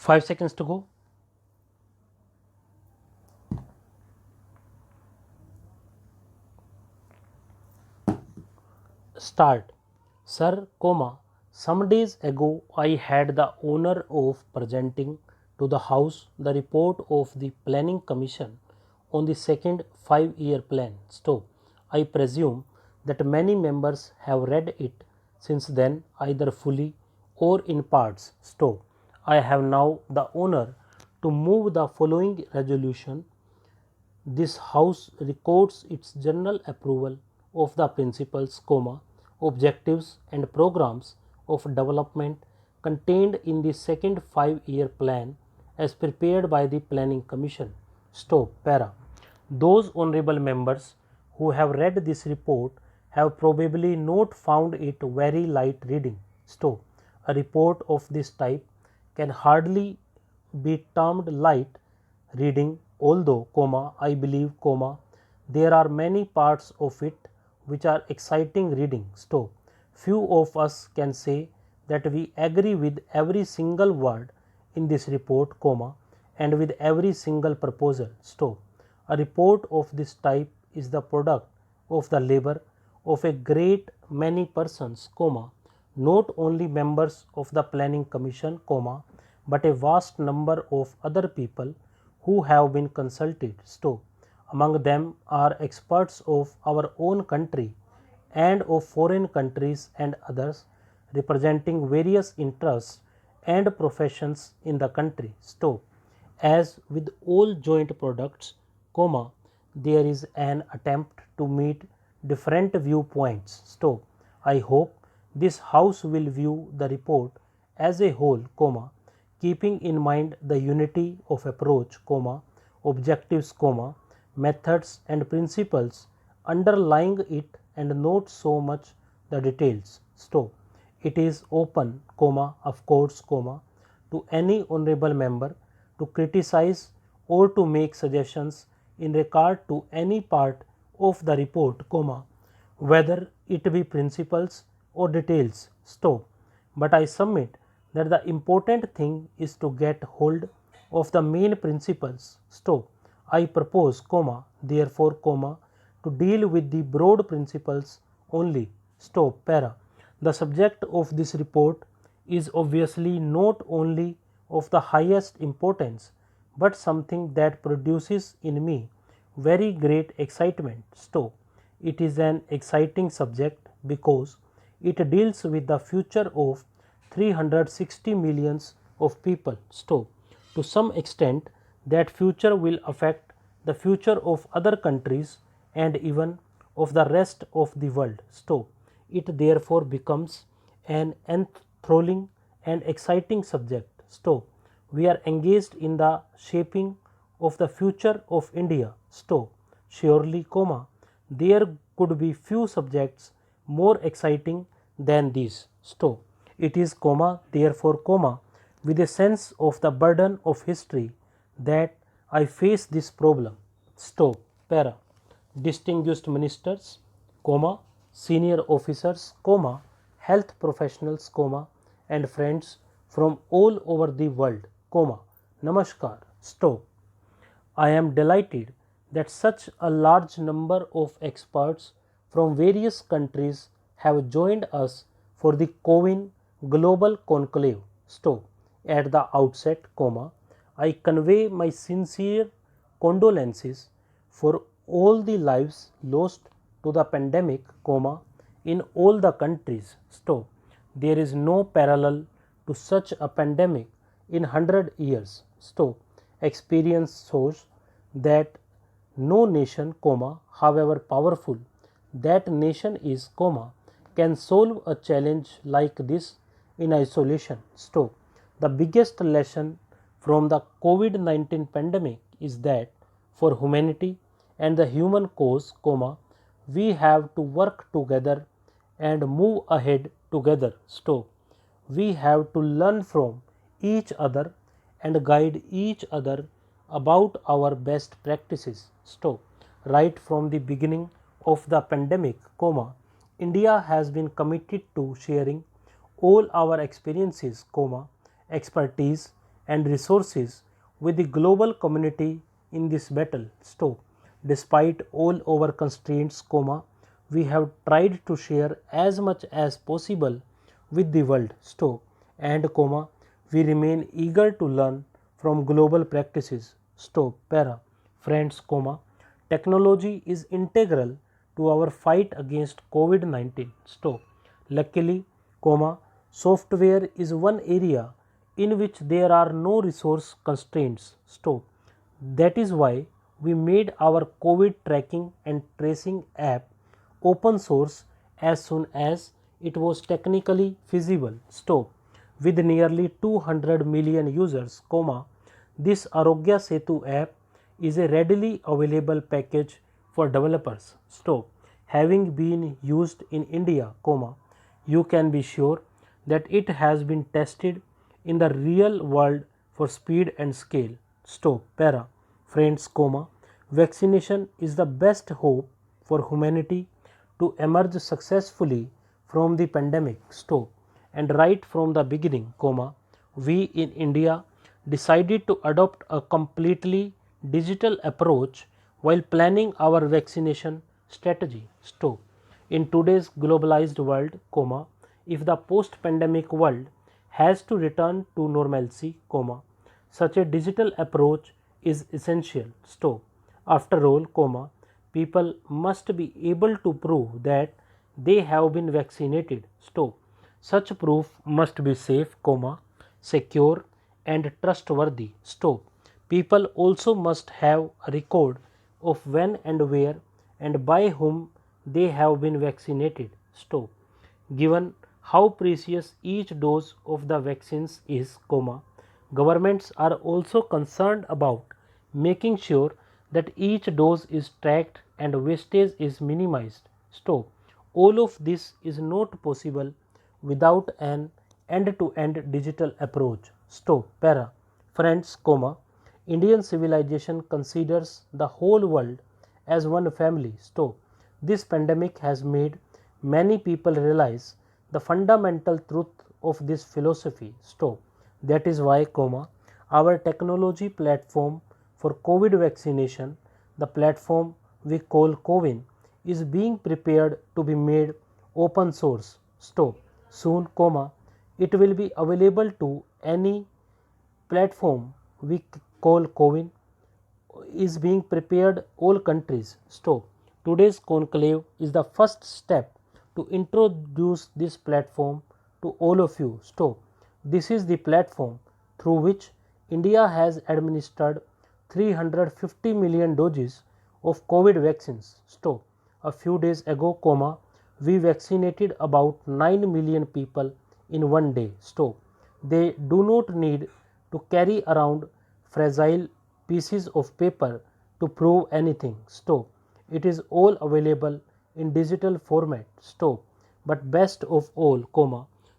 5 seconds to go. Start. Sir, some days ago I had the honor of presenting to the House the report of the Planning Commission on the second 5-year plan. I presume that many members have read it since then, either fully or in parts. I have now the honor to move the following resolution. This House records its general approval of the principles, objectives and programs of development contained in the second 5-year plan as prepared by the Planning Commission. Para. Those honorable members who have read this report have probably not found it very light reading. A report of this type can hardly be termed light reading, although, I believe, there are many parts of it which are exciting reading. Few of us can say that we agree with every single word in this report, and with every single proposal. A report of this type is the product of the labor of a great many persons, not only members of the Planning Commission, but a vast number of other people who have been consulted. Among them are experts of our own country and of foreign countries and others representing various interests and professions in the country. As with all joint products, there is an attempt to meet different viewpoints. I hope this House will view the report as a whole, keeping in mind the unity of approach, objectives, methods and principles underlying it and not so much the details. It is open, of course, to any honorable member to criticize or to make suggestions in regard to any part of the report, whether it be principles or details. But I submit that the important thing is to get hold of the main principles. I propose, therefore, to deal with the broad principles only. Para. The subject of this report is obviously not only of the highest importance, but something that produces in me very great excitement. It is an exciting subject because it deals with the future of 360 millions of people. To some extent, that future will affect the future of other countries and even of the rest of the world. It therefore becomes an enthralling and exciting subject. We are engaged in the shaping of the future of India. Surely, there could be few subjects more exciting than these. It is, therefore, with a sense of the burden of history that I face this problem. Para. Distinguished ministers, senior officers, health professionals, and friends from all over the world, Namaskar. I am delighted that such a large number of experts from various countries have joined us for the COWIN Global Conclave. At the outset, I convey my sincere condolences for all the lives lost to the pandemic, in all the countries. There is no parallel to such a pandemic in 100 years. Experience shows that no nation, however powerful that nation is, can solve a challenge like this in isolation. The biggest lesson from the COVID-19 pandemic is that for humanity and the human cause, we have to work together and move ahead together. We have to learn from each other and guide each other about our best practices. Right from the beginning of the pandemic, India has been committed to sharing all our experiences, expertise and resources with the global community in this battle. Stop. Despite all our constraints, we have tried to share as much as possible with the world. Stop. And we remain eager to learn from global practices. Stop. Para. Friends, technology is integral to our fight against COVID-19. Stop. Luckily, software is one area in which there are no resource constraints. Stop. That is why we made our COVID tracking and tracing app open source as soon as it was technically feasible. Stop. With nearly 200 million users, this Arogya Setu app is a readily available package for developers. Stop. Having been used in India, you can be sure that it has been tested in the real world for speed and scale. Stop. Para. Friends, vaccination is the best hope for humanity to emerge successfully from the pandemic. Stop. And right from the beginning, we in India decided to adopt a completely digital approach while planning our vaccination strategy. Stop. In today's globalized world, if the post-pandemic world has to return to normalcy, such a digital approach is essential. Stop. After all, people must be able to prove that they have been vaccinated. Stop. Such proof must be safe, secure and trustworthy. Stop. People also must have a record of when and where and by whom they have been vaccinated. Stop. Given how precious each dose of the vaccines is, governments are also concerned about making sure that each dose is tracked and wastage is minimized. Stop. All of this is not possible without an end-to-end digital approach. Stop. Para. Friends, Indian civilization considers the whole world as one family. Stop. This pandemic has made many people realize the fundamental truth of this philosophy. Stop. That is why, our technology platform for COVID vaccination, the platform we call CoWIN, is being prepared to be made open source. Stop. Soon, it will be available to any platform we call CoWIN is being prepared all countries. Stop. Today's conclave is the first step to introduce this platform to all of you. Stop. This is the platform through which India has administered 350 million doses of COVID vaccines. Stop. A few days ago, we vaccinated about 9 million people in one day. Stop. They do not need to carry around fragile pieces of paper to prove anything. Stop. It is all available in digital format. Stop. But best of all,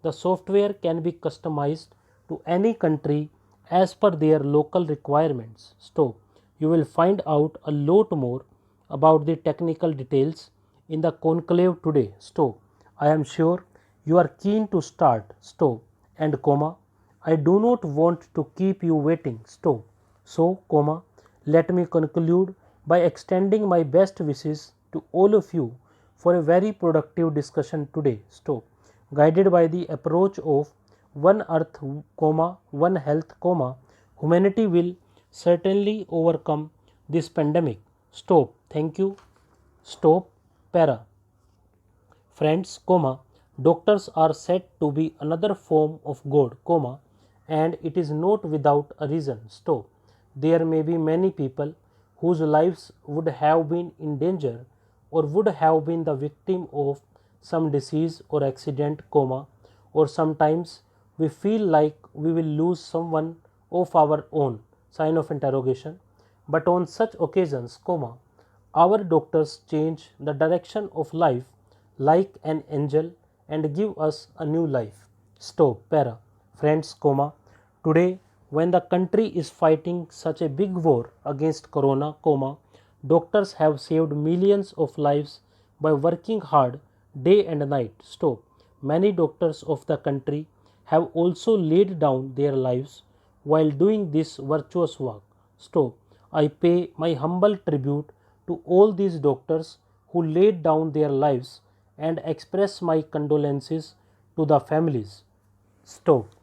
the software can be customized to any country as per their local requirements. Stop. You will find out a lot more about the technical details in the conclave today. Stop. I am sure you are keen to start. Stop. And I do not want to keep you waiting. Stop. So, let me conclude by extending my best wishes to all of you for a very productive discussion today. Stop. Guided by the approach of one earth, one health, humanity will certainly overcome this pandemic. Stop. Thank you. Stop. Para. Friends, doctors are said to be another form of God, and it is not without a reason. Stop. There may be many people whose lives would have been in danger or would have been the victim of some disease or accident, or sometimes we feel like we will lose someone of our own, sign of interrogation. But on such occasions, our doctors change the direction of life like an angel and give us a new life. Stop. Para. Friends, today when the country is fighting such a big war against corona, doctors have saved millions of lives by working hard day and night. Stop. Many doctors of the country have also laid down their lives while doing this virtuous work. Stop. I pay my humble tribute to all these doctors who laid down their lives and express my condolences to the families. Stop.